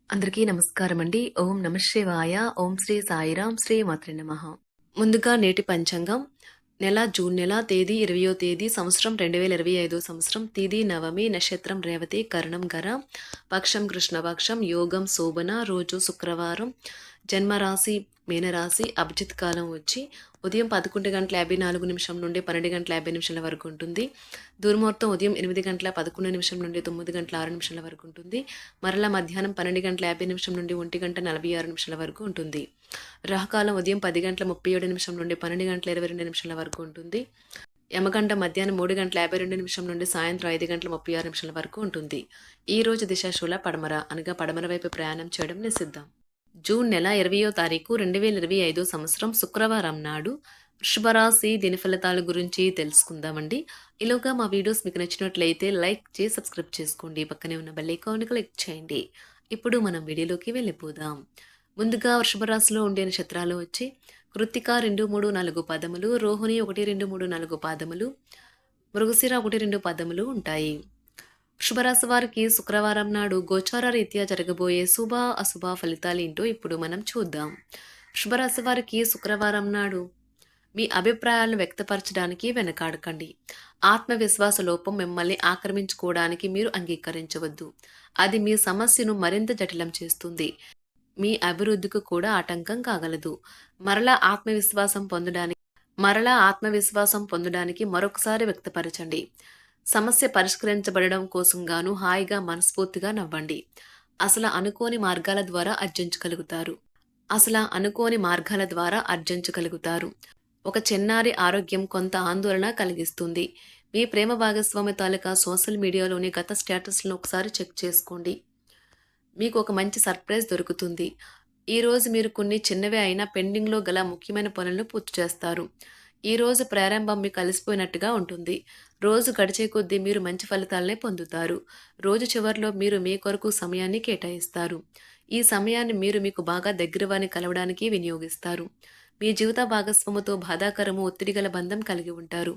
అందరికీ నమస్కారం అండి. ఓం నమః శివాయ. ఓం శ్రీ సాయిరాం. శ్రీ మాత్రే నమః. ముందుగా నేటి పంచాంగం జూన్ నెల తేదీ 20వ తేదీ సంవత్సరం 2025 సంవత్సరం తిథి నవమి నక్షత్రం రేవతి కరణం గర పక్షం కృష్ణపక్షం యోగం శోభన రోజు శుక్రవారం జన్మరాశి మీనరాశి అభిజిత్ కాలం వచ్చి ఉదయం 11:54 నుండి 12:50 వరకు ఉంటుంది. దుర్ముహూర్తం ఉదయం 8:11 నుండి 9:06 వరకు ఉంటుంది. మరలా మధ్యాహ్నం 12:50 నుండి 1:46 వరకు ఉంటుంది. రాహుకాలం ఉదయం 10:37 నుండి 12:22 వరకు ఉంటుంది. యమగంట మధ్యాహ్నం 3:52 నుండి సాయంత్రం 5:36 వరకు ఉంటుంది. ఈ రోజు దిశాశూల పడమర అనగా పడమర వైపు ప్రయాణం చేయడం నిషిద్ధం. జూన్ నెల 20వ తారీఖు 2025 సంవత్సరం శుక్రవారం నాడు వృషభరాశి దిన ఫలితాల గురించి తెలుసుకుందామండి. ఈలోగా మా వీడియోస్ మీకు నచ్చినట్లయితే లైక్ చేసి సబ్స్క్రైబ్ చేసుకోండి. పక్కనే ఉన్న బెల్ ఐకాన్ క్లిక్ చేయండి. ఇప్పుడు మనం వీడియోలోకి వెళ్ళిపోదాం. ముందుగా వృషభరాశిలో ఉండే నక్షత్రాలు వచ్చి కృత్తిక 2, 3, 4 పాదములు, రోహిణి 1, 2, 3, 4 పాదములు, మృగశిర 1, 2 పాదములు ఉంటాయి. వృషభరాశి వారికి శుక్రవారం నాడు గోచార రీత్యా జరగబోయే శుభ అశుభ ఫలితాలు ఏంటో ఇప్పుడు మనం చూద్దాం. వృషభరాశి వారికి శుక్రవారం నాడు మీ అభిప్రాయాలను వ్యక్తపరచడానికి వెనకాడకండి. ఆత్మవిశ్వాస లోపం మిమ్మల్ని ఆక్రమించుకోవడానికి మీరు అంగీకరించవద్దు. అది మీ సమస్యను మరింత జటిలం చేస్తుంది. మీ అభివృద్ధికి కూడా ఆటంకం కాగలదు. మరలా ఆత్మవిశ్వాసం పొందడానికి మరొకసారి వ్యక్తపరచండి. సమస్య పరిష్కరించబడడం కోసం గాను హాయిగా మనస్ఫూర్తిగా నవ్వండి. అసలు అనుకోని మార్గాల ద్వారా అర్జించగలుగుతారు. ఒక చిన్నారి ఆరోగ్యం కొంత ఆందోళన కలిగిస్తుంది. మీ ప్రేమ భాగస్వామి తాలూకా సోషల్ మీడియాలోని గత స్టేటస్లను ఒకసారి చెక్ చేసుకోండి. మీకు ఒక మంచి సర్ప్రైజ్ దొరుకుతుంది. ఈరోజు మీరు కొన్ని చిన్నవే అయినా పెండింగ్లో గల ముఖ్యమైన పనులను పూర్తి చేస్తారు. ఈ రోజు ప్రారంభం మీకు కలిసిపోయినట్టుగా ఉంటుంది. రోజు గడిచే కొద్దీ మీరు మంచి ఫలితాలనే పొందుతారు. రోజు చివరిలో మీరు మీ కొరకు సమయాన్ని కేటాయిస్తారు. ఈ సమయాన్ని మీరు మీకు బాగా దగ్గర వారిని కలవడానికి వినియోగిస్తారు. మీ జీవిత భాగస్వామితో బాధాకరము ఒత్తిడి గల బంధం కలిగి ఉంటారు.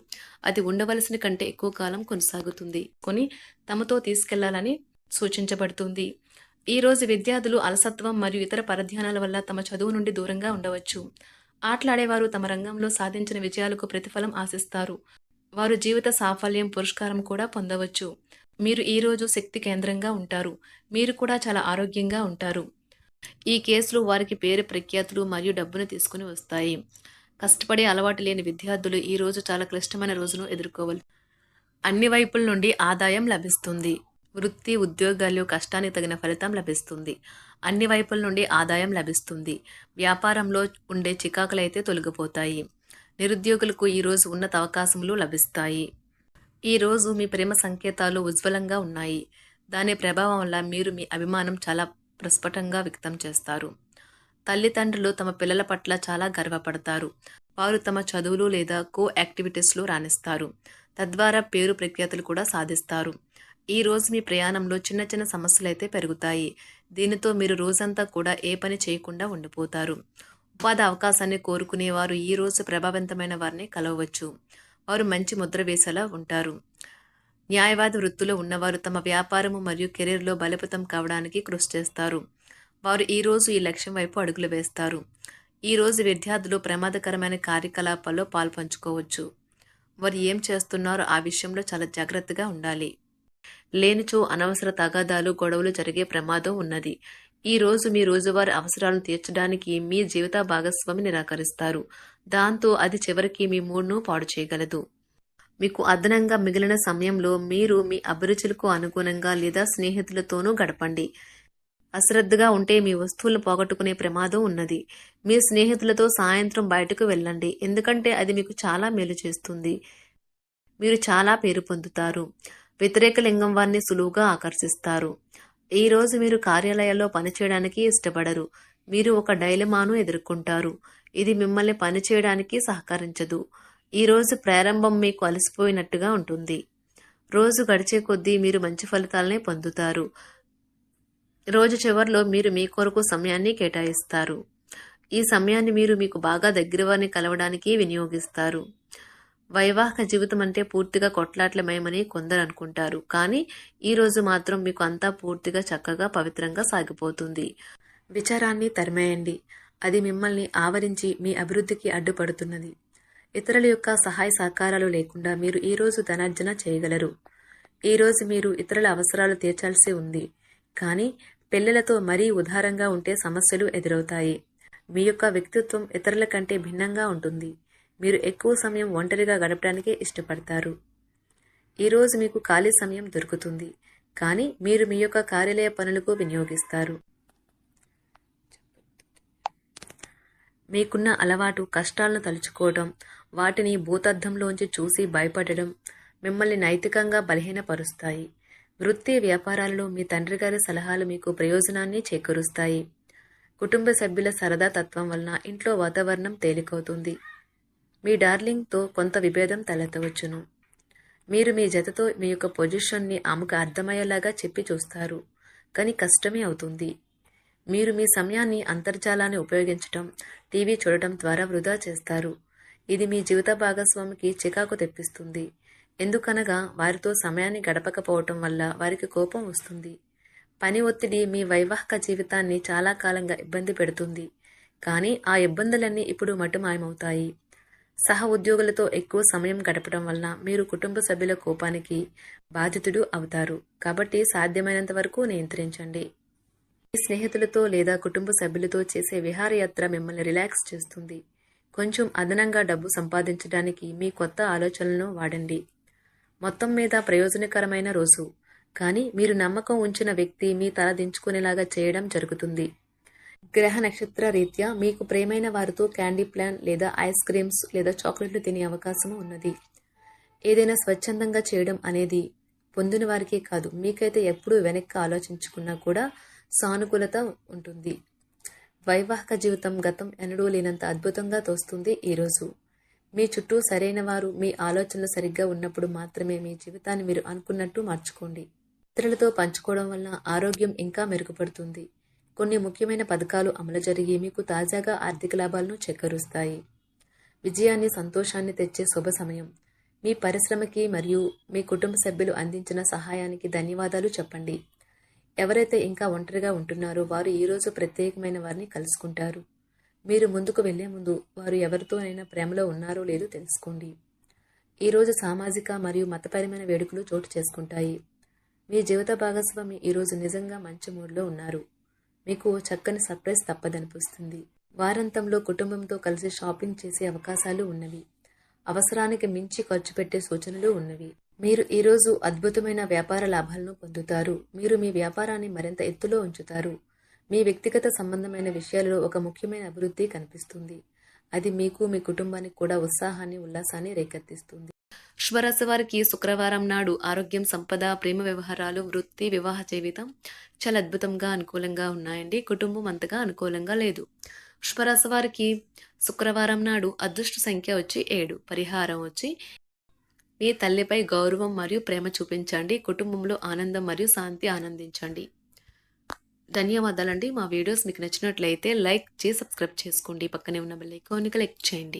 అది ఉండవలసిన కంటే ఎక్కువ కాలం కొనసాగుతుంది. తమతో తీసుకెళ్లాలని సూచించబడుతుంది. ఈ రోజు విద్యార్థులు అలసత్వం మరియు ఇతర పరధ్యానాల వల్ల తమ చదువు నుండి దూరంగా ఉండవచ్చు. ఆటలాడేవారు తమ రంగంలో సాధించిన విజయాలకు ప్రతిఫలం ఆశిస్తారు. వారు జీవిత సాఫల్యం పురస్కారం కూడా పొందవచ్చు. మీరు ఈ రోజు శక్తి కేంద్రంగా ఉంటారు. మీరు కూడా చాలా ఆరోగ్యంగా ఉంటారు. ఈ కేసులు వారికి పేరు ప్రఖ్యాతులు మరియు డబ్బును తీసుకుని వస్తాయి. కష్టపడే అలవాటు లేని విద్యార్థులు ఈ రోజు చాలా క్లిష్టమైన రోజును ఎదుర్కోవాలి. అన్ని వైపుల నుండి ఆదాయం లభిస్తుంది. వృత్తి ఉద్యోగాల్లో కష్టానికి తగిన ఫలితం లభిస్తుంది. అన్ని వైపుల నుండి ఆదాయం లభిస్తుంది. వ్యాపారంలో ఉండే చికాకులైతే తొలగిపోతాయి. నిరుద్యోగులకు ఈరోజు ఉన్నత అవకాశములు లభిస్తాయి. ఈరోజు మీ ప్రేమ సంకేతాలు ఉజ్వలంగా ఉన్నాయి. దాని ప్రభావం వల్ల మీరు మీ అభిమానం చాలా ప్రస్ఫుటంగా వ్యక్తం చేస్తారు. తల్లిదండ్రులు తమ పిల్లల పట్ల చాలా గర్వపడతారు. వారు తమ చదువులు లేదా యాక్టివిటీస్లో రాణిస్తారు. తద్వారా పేరు ప్రఖ్యాతులు కూడా సాధిస్తారు. ఈ రోజు మీ ప్రయాణంలో చిన్న చిన్న సమస్యలైతే పెరుగుతాయి. దీనితో మీరు రోజంతా కూడా ఏ పని చేయకుండా ఉండిపోతారు. ఉపాధి అవకాశాన్ని కోరుకునేవారు ఈ రోజు ప్రభావవంతమైన వారిని కలవవచ్చు. వారు మంచి ముద్ర వేసేలా ఉంటారు. న్యాయవాది వృత్తిలో ఉన్నవారు తమ వ్యాపారము మరియు కెరీర్లో బలోపేతం కావడానికి కృషి చేస్తారు. వారు ఈ రోజు ఈ లక్ష్యం వైపు అడుగులు వేస్తారు. ఈ రోజు విద్యార్థులు ప్రమాదకరమైన కార్యకలాపాల్లో పాల్పంచుకోవచ్చు. వారు ఏం చేస్తున్నారో ఆ విషయంలో చాలా జాగ్రత్తగా ఉండాలి. లేనిచో అనవసర తగాదాలు గొడవలు జరిగే ప్రమాదం ఉన్నది. ఈ రోజు మీ రోజువారీ అవసరాలను తీర్చడానికి మీ జీవిత భాగస్వామి నిరాకరిస్తారు. దాంతో అది చివరికి మీ మూడ్ను పాడు చేయగలదు. మీకు అదనంగా మిగిలిన సమయంలో మీరు మీ అభిరుచులకు అనుగుణంగా లేదా స్నేహితులతోనూ గడపండి. అశ్రద్ధగా ఉంటే మీ వస్తువులను పోగొట్టుకునే ప్రమాదం ఉన్నది. మీ స్నేహితులతో సాయంత్రం బయటకు వెళ్ళండి. ఎందుకంటే అది మీకు చాలా మేలు చేస్తుంది. మీరు చాలా పేరు పొందుతారు. వ్యతిరేక లింగం వారిని సులువుగా ఆకర్షిస్తారు. ఈ రోజు మీరు కార్యాలయాల్లో పనిచేయడానికి ఇష్టపడరు. మీరు ఒక డైలమాను ఎదుర్కొంటారు. ఇది మిమ్మల్ని పనిచేయడానికి సహకరించదు. ఈ రోజు ప్రారంభం మీకు అలసిపోయినట్టుగా ఉంటుంది. రోజు గడిచే కొద్దీ మీరు మంచి ఫలితాలనే పొందుతారు. రోజు చివరిలో మీరు మీ కొరకు సమయాన్ని కేటాయిస్తారు. ఈ సమయాన్ని మీరు మీకు బాగా దగ్గర వారిని కలవడానికి వినియోగిస్తారు. వైవాహిక జీవితం అంటే పూర్తిగా కొట్లాట్లమయమని కొందరు అనుకుంటారు. కానీ ఈ రోజు మాత్రం మీకు అంతా పూర్తిగా చక్కగా పవిత్రంగా సాగిపోతుంది. విచారాన్ని తరిమేయండి. అది మిమ్మల్ని ఆవరించి మీ అభివృద్ధికి అడ్డుపడుతున్నది. ఇతరుల యొక్క సహాయ సహకారాలు లేకుండా మీరు ఈ రోజు ధనార్జన చేయగలరు. ఈ రోజు మీరు ఇతరుల అవసరాలు తీర్చాల్సి ఉంది. కానీ పిల్లలతో మరీ ఉదారంగా ఉంటే సమస్యలు ఎదురవుతాయి. మీ యొక్క వ్యక్తిత్వం ఇతరుల కంటే భిన్నంగా ఉంటుంది. మీరు ఎక్కువ సమయం ఒంటరిగా గడపడానికి ఇష్టపడతారు. ఈరోజు మీకు ఖాళీ సమయం దొరుకుతుంది. కానీ మీరు మీ యొక్క కార్యాలయ పనులకు వినియోగిస్తారు. మీకున్న అలవాటు కష్టాలను తలుచుకోవడం, వాటిని భూతద్దంలోంచి చూసి భయపడడం మిమ్మల్ని నైతికంగా బలహీనపరుస్తాయి. వృత్తి వ్యాపారాలలో మీ తండ్రి గారి సలహాలు మీకు ప్రయోజనాన్ని చేకూరుస్తాయి. కుటుంబ సభ్యుల సరదా తత్వం వలన ఇంట్లో వాతావరణం తేలికవుతుంది. మీ డార్లింగ్తో కొంత విభేదం తలెత్తవచ్చును. మీరు మీ జతతో మీ యొక్క పొజిషన్ని ఆమెకు అర్థమయ్యేలాగా చెప్పి చూస్తారు, కానీ కష్టమే అవుతుంది. మీరు మీ సమయాన్ని అంతర్జాలాన్ని ఉపయోగించటం, టీవీ చూడటం ద్వారా వృధా చేస్తారు. ఇది మీ జీవిత భాగస్వామికి చికాకు తెప్పిస్తుంది. ఎందుకనగా వారితో సమయాన్ని గడపకపోవటం వల్ల వారికి కోపం వస్తుంది. పని ఒత్తిడి మీ వైవాహిక జీవితాన్ని చాలా కాలంగా ఇబ్బంది పెడుతుంది. కానీ ఆ ఇబ్బందులన్నీ ఇప్పుడు మటుమాయమవుతాయి. సహ ఉద్యోగులతో ఎక్కువ సమయం గడపడం వలన మీరు కుటుంబ సభ్యుల కోపానికి బాధితుడు అవుతారు. కాబట్టి సాధ్యమైనంత వరకు నియంత్రించండి. మీ స్నేహితులతో లేదా కుటుంబ సభ్యులతో చేసే విహారయాత్ర మిమ్మల్ని రిలాక్స్ చేస్తుంది. కొంచెం అదనంగా డబ్బు సంపాదించడానికి మీ కొత్త ఆలోచనలను వాడండి. మొత్తం మీద ప్రయోజనకరమైన రోజు. కానీ మీరు నమ్మకం ఉంచిన వ్యక్తి మీ తల దించుకునేలాగా చేయడం జరుగుతుంది. గ్రహ నక్షత్ర రీత్యా మీకు ప్రేమైన వారితో క్యాండీ ప్లాన్ లేదా ఐస్ క్రీమ్స్ లేదా చాక్లెట్లు తినే అవకాశం ఉన్నది. ఏదైనా స్వచ్ఛందంగా చేయడం అనేది పొందిన వారికే కాదు, మీకైతే ఎప్పుడూ వెనక్కి ఆలోచించుకున్నా కూడా సానుకూలత ఉంటుంది. వైవాహిక జీవితం గతం ఎన్నడూ లేనంత అద్భుతంగా తోస్తుంది. ఈరోజు మీ చుట్టూ సరైన వారు, మీ ఆలోచనలు సరిగ్గా ఉన్నప్పుడు మాత్రమే మీ జీవితాన్ని మీరు అనుకున్నట్టు మార్చుకోండి. ఇతరులతో పంచుకోవడం వల్ల ఆరోగ్యం ఇంకా మెరుగుపడుతుంది. కొన్ని ముఖ్యమైన పథకాలు అమలు జరిగి మీకు తాజాగా ఆర్థిక లాభాలను చేకూరుస్తాయి. విజయాన్ని, సంతోషాన్ని తెచ్చే శుభ సమయం. మీ పరిశ్రమకి మరియు మీ కుటుంబ సభ్యులు అందించిన సహాయానికి ధన్యవాదాలు చెప్పండి. ఎవరైతే ఇంకా ఒంటరిగా ఉంటున్నారో వారు ఈరోజు ప్రత్యేకమైన వారిని కలుసుకుంటారు. మీరు ముందుకు వెళ్లే ముందు వారు ఎవరితోనైనా ప్రేమలో ఉన్నారో లేదో తెలుసుకోండి. ఈరోజు సామాజిక మరియు మతపరమైన వేడుకలు చోటు చేసుకుంటాయి. మీ జీవిత భాగస్వామి ఈరోజు నిజంగా మంచి మూడ్లో ఉన్నారు. మీకు చక్కని సర్ప్రైజ్ తప్పదనిపిస్తుంది. వారాంతంలో కుటుంబంతో కలిసి షాపింగ్ చేసే అవకాశాలు ఉన్నవి. అవసరానికి మించి ఖర్చు పెట్టే సూచనలు ఉన్నవి. మీరు ఈరోజు అద్భుతమైన వ్యాపార లాభాలను పొందుతారు. మీరు మీ వ్యాపారాన్ని మరింత ఎత్తులో ఉంచుతారు. మీ వ్యక్తిగత సంబంధమైన విషయాలలో ఒక ముఖ్యమైన అభివృద్ధి కనిపిస్తుంది. అది మీకు, మీ కుటుంబానికి కూడా ఉత్సాహాన్ని, ఉల్లాసాన్ని రేకెత్తిస్తుంది. శుభరాశి వారికి శుక్రవారం నాడు ఆరోగ్యం, సంపద, ప్రేమ వ్యవహారాలు, వృత్తి, వివాహ జీవితం చాలా అద్భుతంగా అనుకూలంగా ఉన్నాయండి. కుటుంబం అంతగా అనుకూలంగా లేదు. శుభరాశి వారికి శుక్రవారం నాడు అదృష్ట సంఖ్య వచ్చి 7. పరిహారం వచ్చి మీ తల్లిపై గౌరవం మరియు ప్రేమ చూపించండి. కుటుంబంలో ఆనందం మరియు శాంతి ఆనందించండి. ధన్యవాదాలండి. మా వీడియోస్ మీకు నచ్చినట్లయితే లైక్ చేసి సబ్స్క్రైబ్ చేసుకోండి. పక్కనే ఉన్న బెల్ ఐకాన్ని క్లిక్ చేయండి.